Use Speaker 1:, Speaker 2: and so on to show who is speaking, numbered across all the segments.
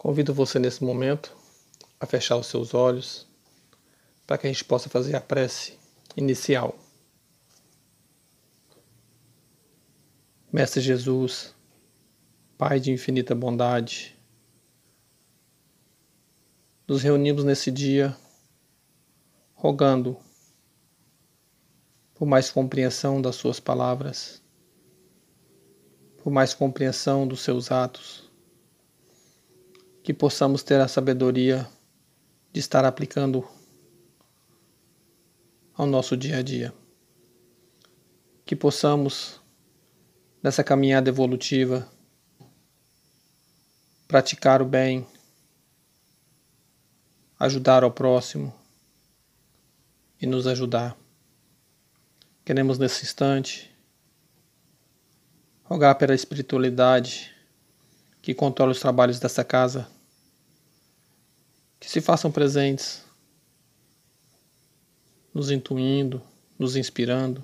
Speaker 1: Convido você nesse momento a fechar os seus olhos para que a gente possa fazer a prece inicial. Mestre Jesus, Pai de infinita bondade, nos reunimos nesse dia rogando por mais compreensão das suas palavras, por mais compreensão dos seus atos, que possamos ter a sabedoria de estar aplicando ao nosso dia a dia. Que possamos, nessa caminhada evolutiva, praticar o bem, ajudar ao próximo e nos ajudar. Queremos nesse instante rogar pela espiritualidade que controla os trabalhos dessa casa, que se façam presentes, nos intuindo, nos inspirando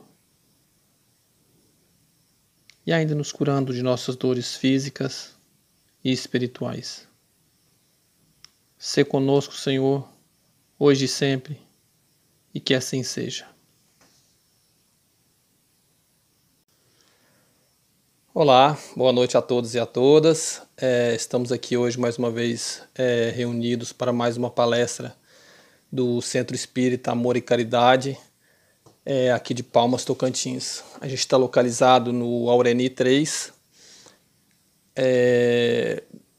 Speaker 1: e ainda nos curando de nossas dores físicas e espirituais. Sê conosco, Senhor, hoje e sempre, e que assim seja. Olá, boa noite a todos e a todas. Estamos aqui hoje mais uma vez reunidos para mais uma palestra do Centro Espírita Amor e Caridade, aqui de Palmas, Tocantins. A gente está localizado no Aureni 3.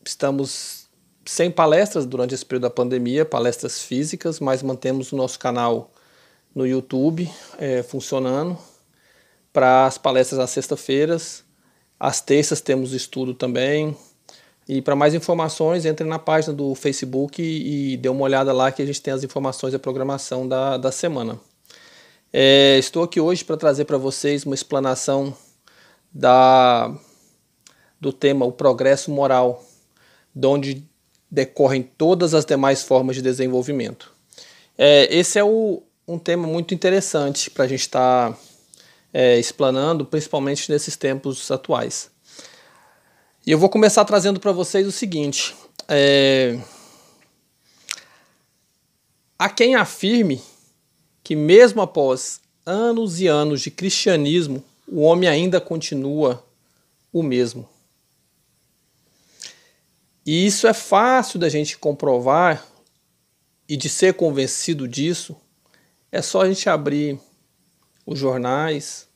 Speaker 1: Estamos sem palestras durante esse período da pandemia, palestras físicas, mas mantemos o nosso canal no YouTube funcionando para as palestras às sextas-feiras. Às terças temos estudo também. E para mais informações, entre na página do Facebook e dê uma olhada lá que a gente tem as informações da programação da semana. Estou aqui hoje para trazer para vocês uma explanação do tema o progresso moral, de onde decorrem todas as demais formas de desenvolvimento. Esse é um tema muito interessante para a gente estar explanando, principalmente nesses tempos atuais. E eu vou começar trazendo para vocês o seguinte: há quem afirme que mesmo após anos e anos de cristianismo, o homem ainda continua o mesmo. E isso é fácil da gente comprovar e de ser convencido disso. É só a gente abrir os jornais,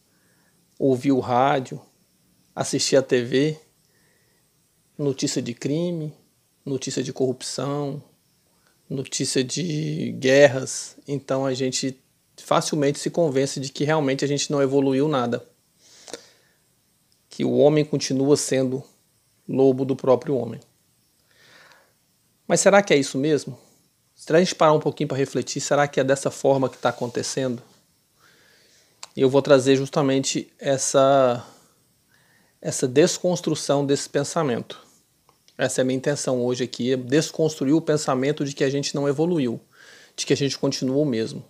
Speaker 1: ouvir o rádio, assistir a TV, notícia de crime, notícia de corrupção, notícia de guerras. Então a gente facilmente se convence de que realmente a gente não evoluiu nada. Que o homem continua sendo lobo do próprio homem. Mas será que é isso mesmo? Se a gente parar um pouquinho para refletir, será que é dessa forma que está acontecendo? E eu vou trazer justamente essa desconstrução desse pensamento. Essa é a minha intenção hoje aqui, é desconstruir o pensamento de que a gente não evoluiu, de que a gente continua o mesmo.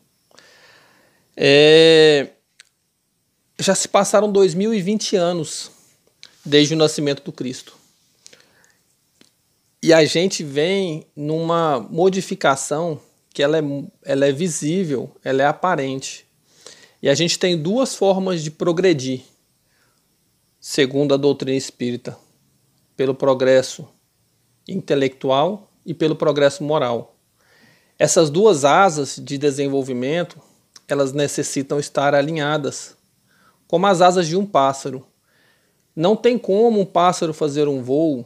Speaker 1: Já se passaram 2020 anos desde o nascimento do Cristo. E a gente vem numa modificação que ela é visível, ela é aparente. E a gente tem duas formas de progredir, segundo a doutrina espírita: pelo progresso intelectual e pelo progresso moral. Essas duas asas de desenvolvimento, elas necessitam estar alinhadas, como as asas de um pássaro. Não tem como um pássaro fazer um voo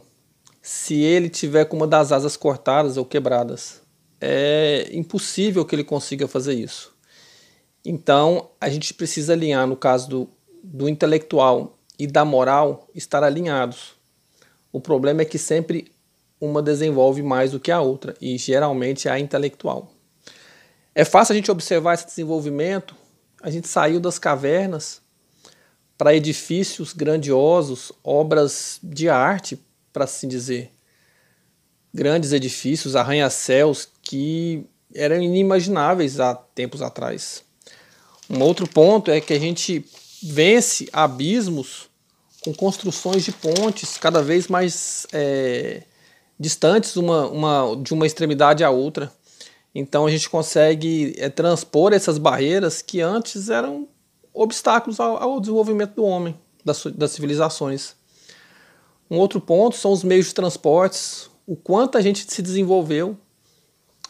Speaker 1: se ele tiver com uma das asas cortadas ou quebradas. É impossível que ele consiga fazer isso. Então, a gente precisa alinhar, no caso do intelectual e da moral, estar alinhados. O problema é que sempre uma desenvolve mais do que a outra, e geralmente é a intelectual. É fácil a gente observar esse desenvolvimento. A gente saiu das cavernas para edifícios grandiosos, obras de arte, para assim dizer. Grandes edifícios, arranha-céus que eram inimagináveis há tempos atrás. Um outro ponto é que a gente vence abismos com construções de pontes cada vez mais distantes de uma extremidade à outra. Então a gente consegue transpor essas barreiras que antes eram obstáculos ao desenvolvimento do homem, das civilizações. Um outro ponto são os meios de transportes, o quanto a gente se desenvolveu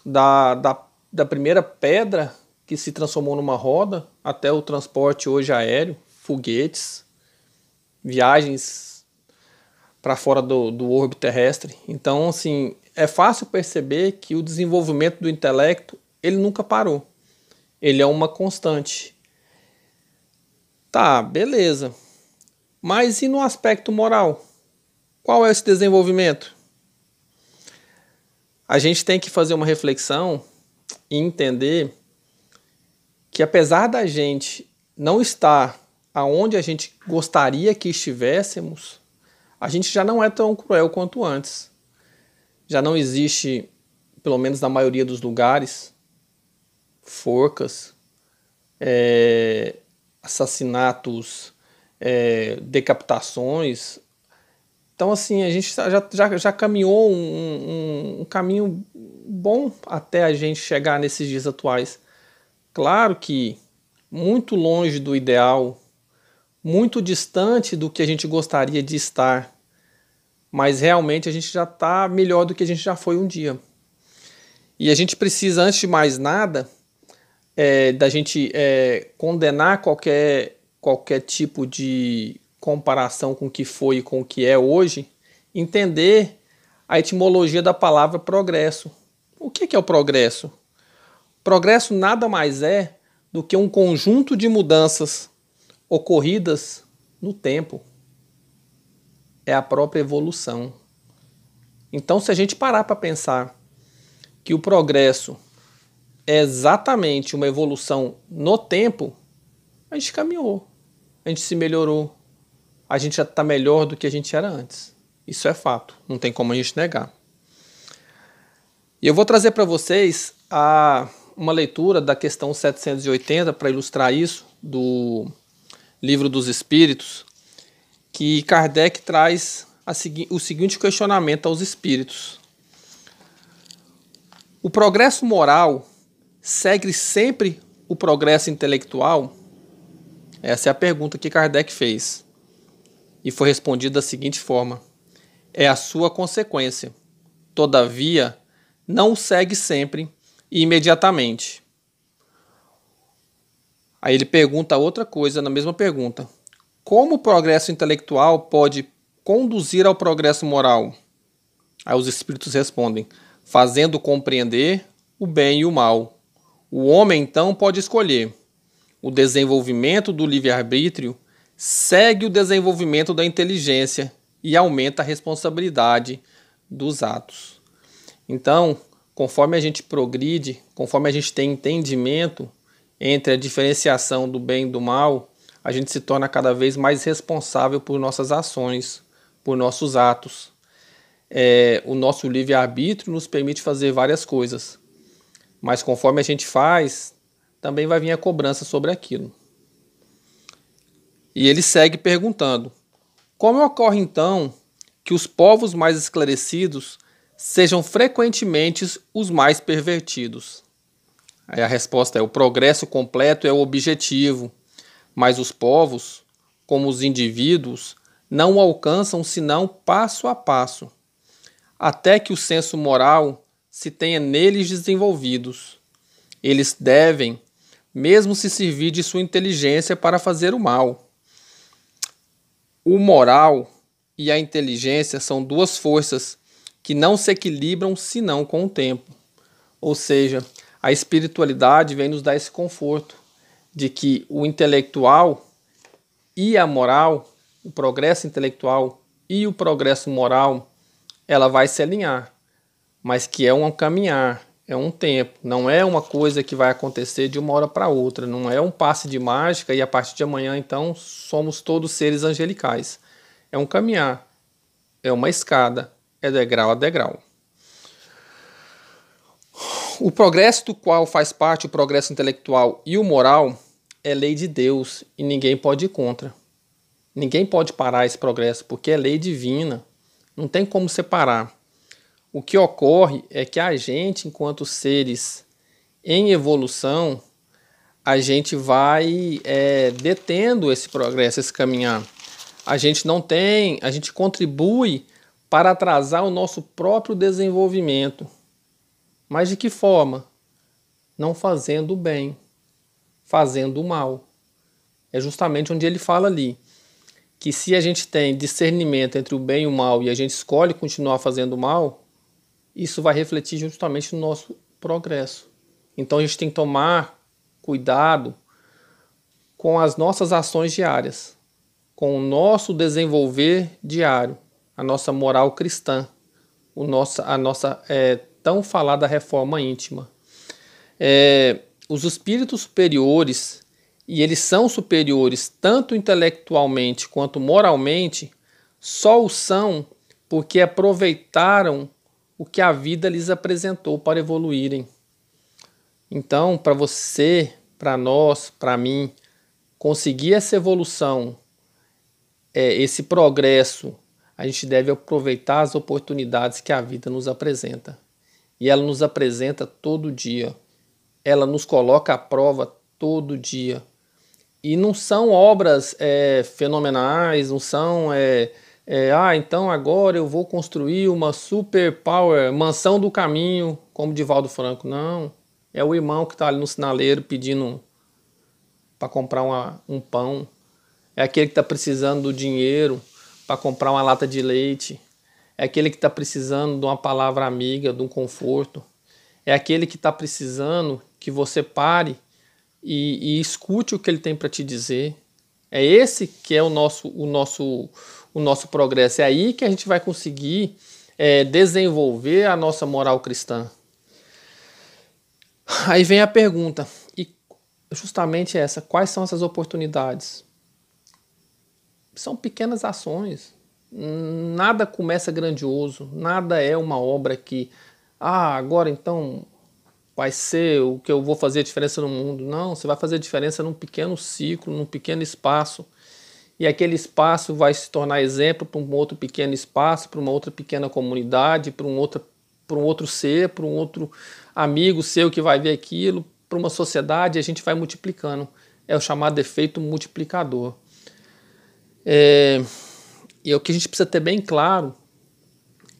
Speaker 1: da primeira pedra que se transformou numa roda até o transporte hoje aéreo, foguetes, viagens para fora do orbe terrestre. Então, assim, é fácil perceber que o desenvolvimento do intelecto, ele nunca parou. Ele é uma constante. Tá, beleza. Mas e no aspecto moral? Qual é esse desenvolvimento? A gente tem que fazer uma reflexão e entender que apesar da gente não estar aonde a gente gostaria que estivéssemos, a gente já não é tão cruel quanto antes. Já não existe, pelo menos na maioria dos lugares, forcas, assassinatos, decapitações. Então, assim, a gente já caminhou um caminho bom até a gente chegar nesses dias atuais. Claro que muito longe do ideal, muito distante do que a gente gostaria de estar, mas realmente a gente já está melhor do que a gente já foi um dia. E a gente precisa, antes de mais nada, da gente condenar qualquer tipo de comparação com o que foi e com o que é hoje, entender a etimologia da palavra progresso. O que é o progresso? Progresso nada mais é do que um conjunto de mudanças ocorridas no tempo. É a própria evolução. Então, se a gente parar para pensar que o progresso é exatamente uma evolução no tempo, a gente caminhou, a gente se melhorou, a gente já está melhor do que a gente era antes. Isso é fato, não tem como a gente negar. E eu vou trazer para vocês uma leitura da questão 780 para ilustrar isso, do Livro dos Espíritos, que Kardec traz o seguinte questionamento aos espíritos. O progresso moral segue sempre o progresso intelectual? Essa é a pergunta que Kardec fez. E foi respondida da seguinte forma: é a sua consequência. Todavia, não o segue sempre e imediatamente. Aí ele pergunta outra coisa na mesma pergunta: como o progresso intelectual pode conduzir ao progresso moral? Aí os espíritos respondem: fazendo compreender o bem e o mal. O homem então pode escolher. O desenvolvimento do livre-arbítrio segue o desenvolvimento da inteligência e aumenta a responsabilidade dos atos. Então, conforme a gente progride, conforme a gente tem entendimento entre a diferenciação do bem e do mal, a gente se torna cada vez mais responsável por nossas ações, por nossos atos. O nosso livre-arbítrio nos permite fazer várias coisas, mas conforme a gente faz, também vai vir a cobrança sobre aquilo. E ele segue perguntando: como ocorre então que os povos mais esclarecidos sejam frequentemente os mais pervertidos? Aí a resposta é: o progresso completo é o objetivo, mas os povos, como os indivíduos, não o alcançam senão passo a passo, até que o senso moral se tenha neles desenvolvidos. Eles devem mesmo se servir de sua inteligência para fazer o mal. O moral e a inteligência são duas forças que não se equilibram senão com o tempo. Ou seja, a espiritualidade vem nos dar esse conforto de que o intelectual e a moral, o progresso intelectual e o progresso moral, ela vai se alinhar, mas que é um caminhar, é um tempo, não é uma coisa que vai acontecer de uma hora para outra, não é um passe de mágica e a partir de amanhã então somos todos seres angelicais. É um caminhar, é uma escada, é degrau a degrau. O progresso do qual faz parte o progresso intelectual e o moral é lei de Deus e ninguém pode ir contra. Ninguém pode parar esse progresso porque é lei divina, não tem como separar. O que ocorre é que a gente, enquanto seres em evolução, a gente vai detendo esse progresso, esse caminhar. A gente contribui para atrasar o nosso próprio desenvolvimento. Mas de que forma? Não fazendo o bem, fazendo o mal. É justamente onde ele fala ali, que se a gente tem discernimento entre o bem e o mal e a gente escolhe continuar fazendo o mal, isso vai refletir justamente no nosso progresso. Então a gente tem que tomar cuidado com as nossas ações diárias, com o nosso desenvolver diário, a nossa moral cristã, a nossa tão falada reforma íntima. Os espíritos superiores, e eles são superiores tanto intelectualmente quanto moralmente, só o são porque aproveitaram o que a vida lhes apresentou para evoluírem. Então, para você, para nós, para mim, conseguir essa evolução, esse progresso, a gente deve aproveitar as oportunidades que a vida nos apresenta. E ela nos apresenta todo dia. Ela nos coloca à prova todo dia. E não são obras fenomenais, não são... então agora eu vou construir uma super power, mansão do caminho, como Divaldo Franco. Não, é o irmão que está ali no sinaleiro pedindo para comprar um pão. É aquele que está precisando do dinheiro para comprar uma lata de leite. É aquele que está precisando de uma palavra amiga, de um conforto. É aquele que está precisando que você pare e escute o que ele tem para te dizer. É esse que é o nosso progresso. É aí que a gente vai conseguir desenvolver a nossa moral cristã. Aí vem a pergunta, e justamente essa, quais são essas oportunidades? São pequenas ações. Nada começa grandioso, nada é uma obra que, agora então vai ser o que eu vou fazer a diferença no mundo. Não, você vai fazer a diferença num pequeno ciclo, num pequeno espaço. E aquele espaço vai se tornar exemplo para um outro pequeno espaço, para uma outra pequena comunidade, para um outro ser, para um outro amigo seu que vai ver aquilo, para uma sociedade, e a gente vai multiplicando. É o chamado efeito multiplicador. E o que a gente precisa ter bem claro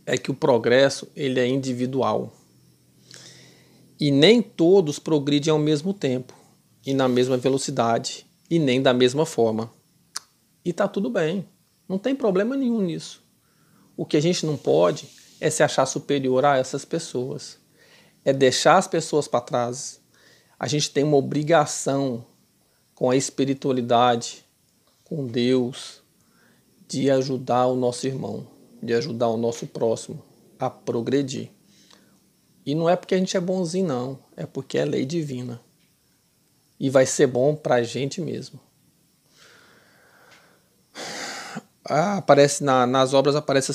Speaker 1: é que o progresso ele é individual. E nem todos progridem ao mesmo tempo, e na mesma velocidade, e nem da mesma forma. E tá tudo bem, não tem problema nenhum nisso. O que a gente não pode é se achar superior a essas pessoas. É deixar as pessoas para trás. A gente tem uma obrigação com a espiritualidade, com Deus, de ajudar o nosso irmão, de ajudar o nosso próximo a progredir. E não é porque a gente é bonzinho, não. É porque é lei divina. E vai ser bom para a gente mesmo. Nas obras aparece a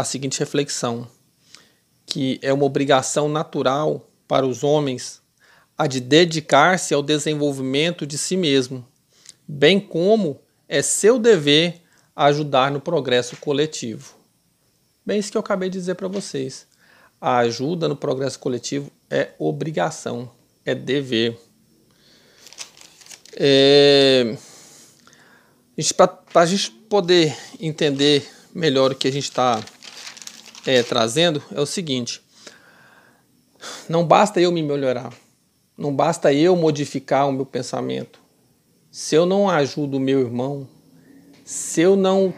Speaker 1: seguinte reflexão, que é uma obrigação natural para os homens a de dedicar-se ao desenvolvimento de si mesmo, bem como é seu dever ajudar no progresso coletivo. Bem, isso que eu acabei de dizer para vocês. A ajuda no progresso coletivo é obrigação, é dever. Para a gente poder entender melhor o que a gente está trazendo, é o seguinte: não basta eu me melhorar, não basta eu modificar o meu pensamento. Se eu não ajudo o meu irmão, se eu não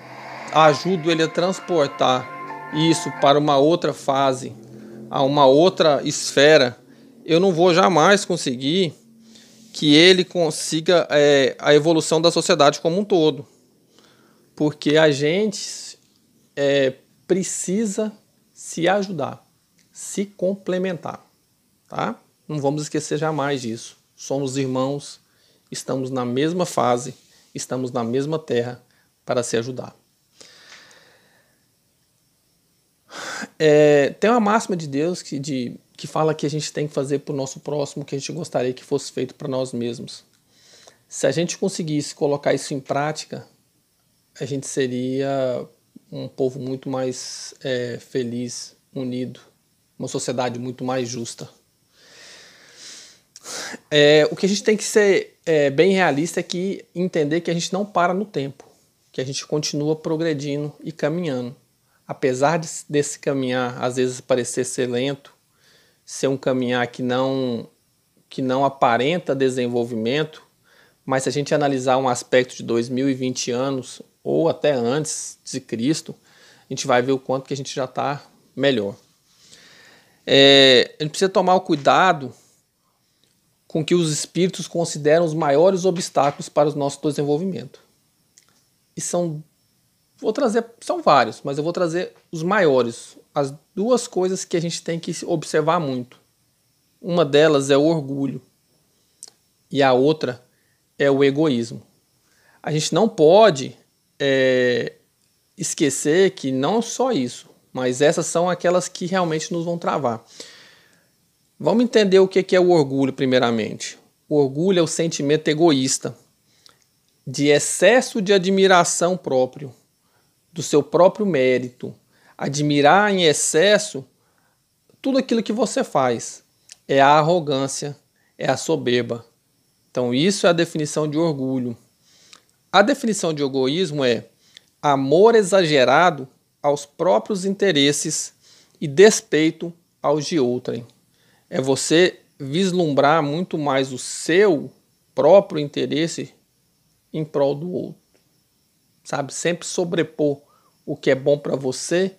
Speaker 1: ajudo ele a transportar isso para uma outra fase, a uma outra esfera, eu não vou jamais conseguir que ele consiga a evolução da sociedade como um todo. Porque a gente precisa se ajudar, se complementar. Tá? Não vamos esquecer jamais disso. Somos irmãos, estamos na mesma fase, estamos na mesma terra para se ajudar. Tem uma máxima de Deus que fala que a gente tem que fazer para o nosso próximo o que a gente gostaria que fosse feito para nós mesmos. Se a gente conseguisse colocar isso em prática, a gente seria um povo muito mais feliz, unido, uma sociedade muito mais justa. O que a gente tem que ser bem realista é que entender que a gente não para no tempo, que a gente continua progredindo e caminhando. Apesar desse caminhar às vezes parecer ser lento, ser um caminhar que não aparenta desenvolvimento, mas se a gente analisar um aspecto de 2020 anos ou até antes de Cristo, a gente vai ver o quanto que a gente já está melhor. A gente precisa tomar o cuidado com que os espíritos consideram os maiores obstáculos para o nosso desenvolvimento. E são vários, mas eu vou trazer os maiores. As duas coisas que a gente tem que observar muito. Uma delas é o orgulho e a outra é o egoísmo. A gente não pode esquecer que não só isso, mas essas são aquelas que realmente nos vão travar. Vamos entender o que é o orgulho primeiramente. O orgulho é o sentimento egoísta, de excesso de admiração próprio, do seu próprio mérito, admirar em excesso tudo aquilo que você faz. É a arrogância, é a soberba. Então isso é a definição de orgulho. A definição de egoísmo é amor exagerado aos próprios interesses e despeito aos de outrem. É você vislumbrar muito mais o seu próprio interesse em prol do outro. Sabe? Sempre sobrepor o que é bom para você,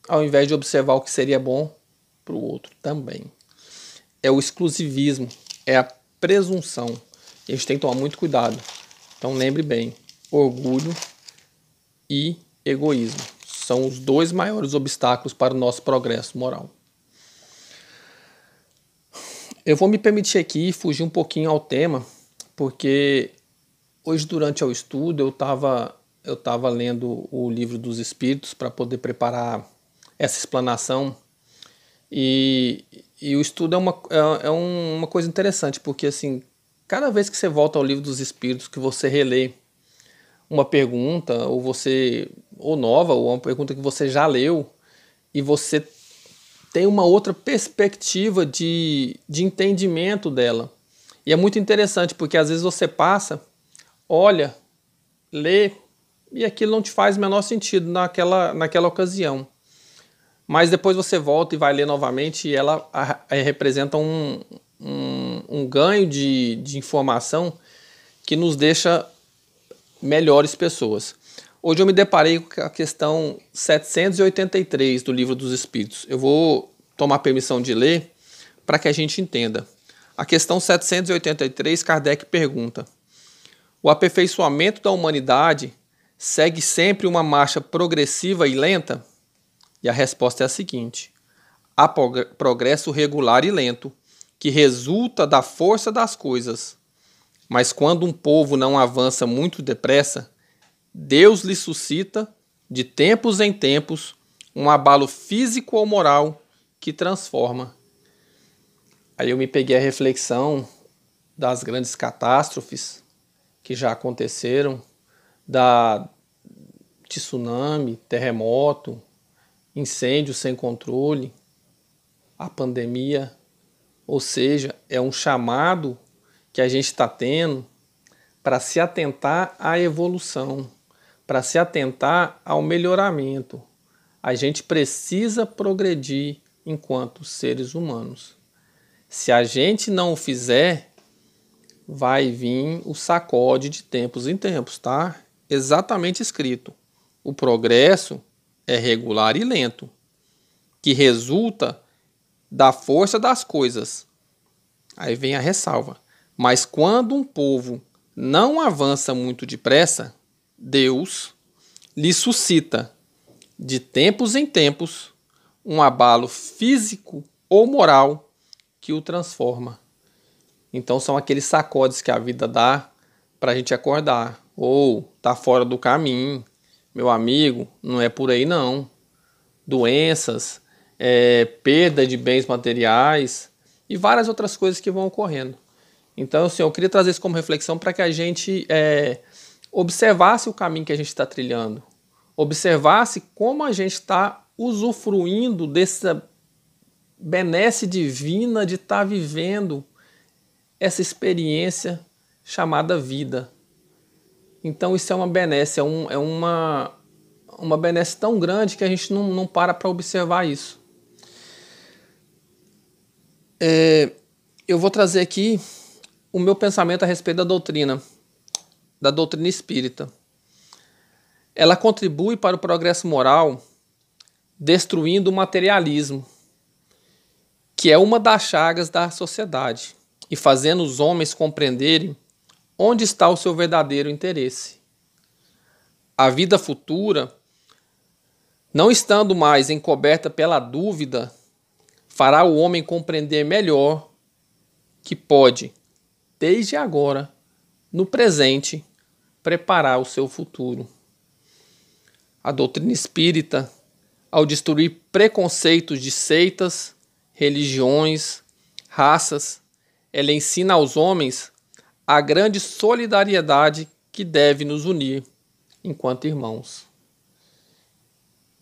Speaker 1: ao invés de observar o que seria bom para o outro também. É o exclusivismo, é a presunção. E a gente tem que tomar muito cuidado. Então lembre bem, orgulho e egoísmo são os dois maiores obstáculos para o nosso progresso moral. Eu vou me permitir aqui fugir um pouquinho ao tema, porque hoje durante o estudo eu estava lendo o Livro dos Espíritos para poder preparar essa explanação. E o estudo é uma coisa interessante, porque assim, cada vez que você volta ao Livro dos Espíritos, que você relê uma pergunta, ou nova, ou uma pergunta que você já leu, e você tem uma outra perspectiva de entendimento dela. E é muito interessante, porque às vezes você passa, olha, lê, e aquilo não te faz o menor sentido naquela ocasião. Mas depois você volta e vai ler novamente e ela representa um ganho de informação que nos deixa melhores pessoas. Hoje eu me deparei com a questão 783 do Livro dos Espíritos. Eu vou tomar permissão de ler para que a gente entenda. A questão 783, Kardec pergunta: o aperfeiçoamento da humanidade segue sempre uma marcha progressiva e lenta? E a resposta é a seguinte: há progresso regular e lento, que resulta da força das coisas. Mas quando um povo não avança muito depressa, Deus lhe suscita, de tempos em tempos, um abalo físico ou moral que transforma. Aí eu me peguei a reflexão das grandes catástrofes que já aconteceram, de tsunami, terremoto, incêndio sem controle, a pandemia. Ou seja, é um chamado que a gente está tendo para se atentar à evolução, para se atentar ao melhoramento. A gente precisa progredir enquanto seres humanos. Se a gente não o fizer, vai vir o sacode de tempos em tempos, tá? Exatamente escrito. O progresso é regular e lento, que resulta da força das coisas. Aí vem a ressalva. Mas quando um povo não avança muito depressa, Deus lhe suscita, de tempos em tempos, um abalo físico ou moral que o transforma. Então são aqueles sacodes que a vida dá para a gente acordar. Ou tá fora do caminho, meu amigo, não é por aí não. Doenças, perda de bens materiais e várias outras coisas que vão ocorrendo. Então, assim, eu queria trazer isso como reflexão para que a gente observasse o caminho que a gente está trilhando, observasse como a gente está usufruindo dessa benesse divina de estar vivendo essa experiência chamada vida. Então isso é uma benesse, é uma benesse tão grande que a gente não para observar isso. Eu vou trazer aqui o meu pensamento a respeito da doutrina espírita. Ela contribui para o progresso moral destruindo o materialismo, que é uma das chagas da sociedade, e fazendo os homens compreenderem onde está o seu verdadeiro interesse. A vida futura, não estando mais encoberta pela dúvida, fará o homem compreender melhor que pode, desde agora, no presente, preparar o seu futuro. A doutrina espírita, ao destruir preconceitos de seitas, religiões, raças, ela ensina aos homens a grande solidariedade que deve nos unir enquanto irmãos.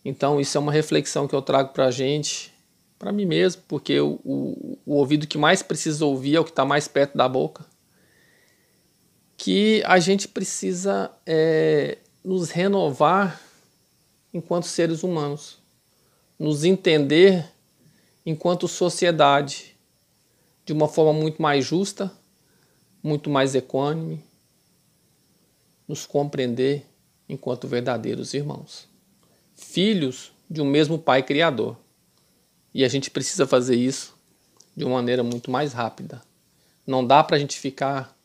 Speaker 1: Então isso é uma reflexão que eu trago para a gente, para mim mesmo, porque o ouvido que mais precisa ouvir é o que está mais perto da boca. Que a gente precisa nos renovar enquanto seres humanos, nos entender enquanto sociedade, de uma forma muito mais justa, muito mais equânime, nos compreender enquanto verdadeiros irmãos, filhos de um mesmo Pai Criador. E a gente precisa fazer isso de uma maneira muito mais rápida. Não dá para a gente ficar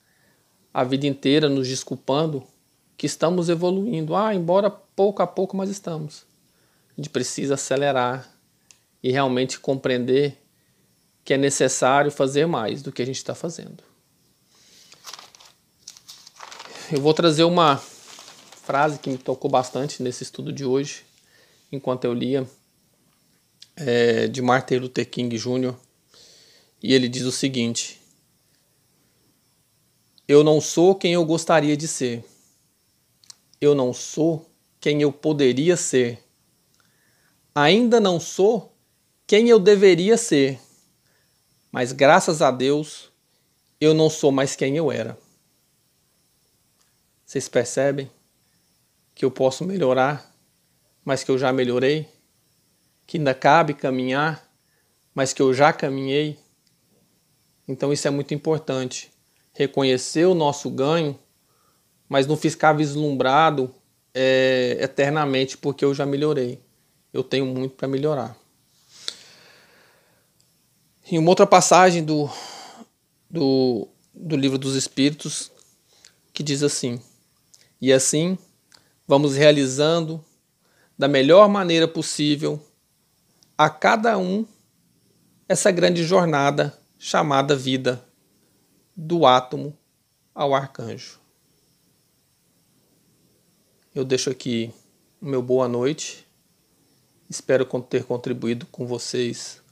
Speaker 1: a vida inteira nos desculpando que estamos evoluindo. Embora pouco a pouco, mas estamos. A gente precisa acelerar e realmente compreender que é necessário fazer mais do que a gente está fazendo. Eu vou trazer uma frase que me tocou bastante nesse estudo de hoje, enquanto eu lia, de Martin Luther King Jr., e ele diz o seguinte: eu não sou quem eu gostaria de ser. Eu não sou quem eu poderia ser. Ainda não sou quem eu deveria ser. Mas graças a Deus, eu não sou mais quem eu era. Vocês percebem que eu posso melhorar, mas que eu já melhorei? Que ainda cabe caminhar, mas que eu já caminhei? Então isso é muito importante. Reconhecer o nosso ganho, mas não ficar vislumbrado eternamente porque eu já melhorei. Eu tenho muito para melhorar. Em uma outra passagem do Livro dos Espíritos, que diz assim: e assim vamos realizando da melhor maneira possível a cada um essa grande jornada chamada vida, do átomo ao arcanjo. Eu deixo aqui o meu boa noite. Espero ter contribuído com vocês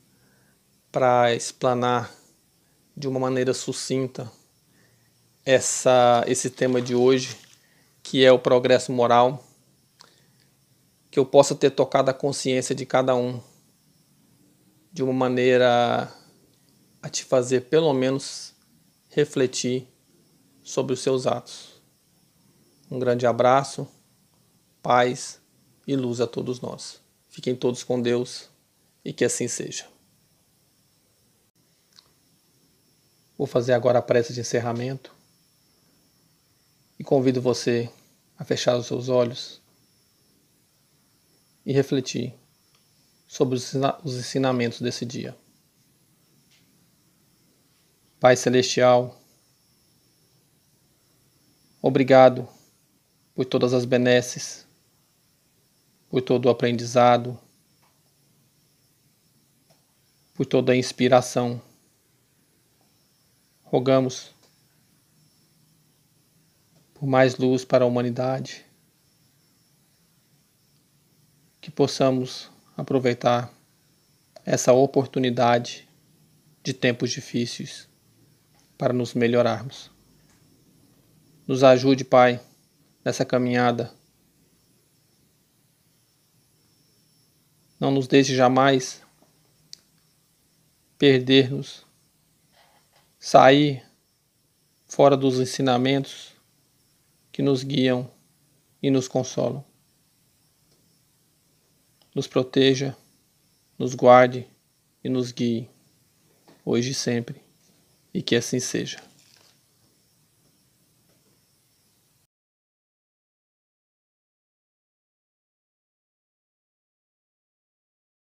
Speaker 1: para explanar de uma maneira sucinta esse tema de hoje, que é o progresso moral, que eu possa ter tocado a consciência de cada um de uma maneira a te fazer pelo menos refletir sobre os seus atos. Um grande abraço, paz e luz a todos nós. Fiquem todos com Deus e que assim seja. Vou fazer agora a prece de encerramento e convido você a fechar os seus olhos e refletir sobre os ensinamentos desse dia. Pai Celestial, obrigado por todas as benesses, por todo o aprendizado, por toda a inspiração. Rogamos por mais luz para a humanidade, que possamos aproveitar essa oportunidade de tempos difíceis para nos melhorarmos. Nos ajude, Pai, nessa caminhada, Não nos deixe jamais perder-nos, sair fora dos ensinamentos que nos guiam e nos consolam. Nos proteja, nos guarde e nos guie, hoje e sempre, e que assim seja.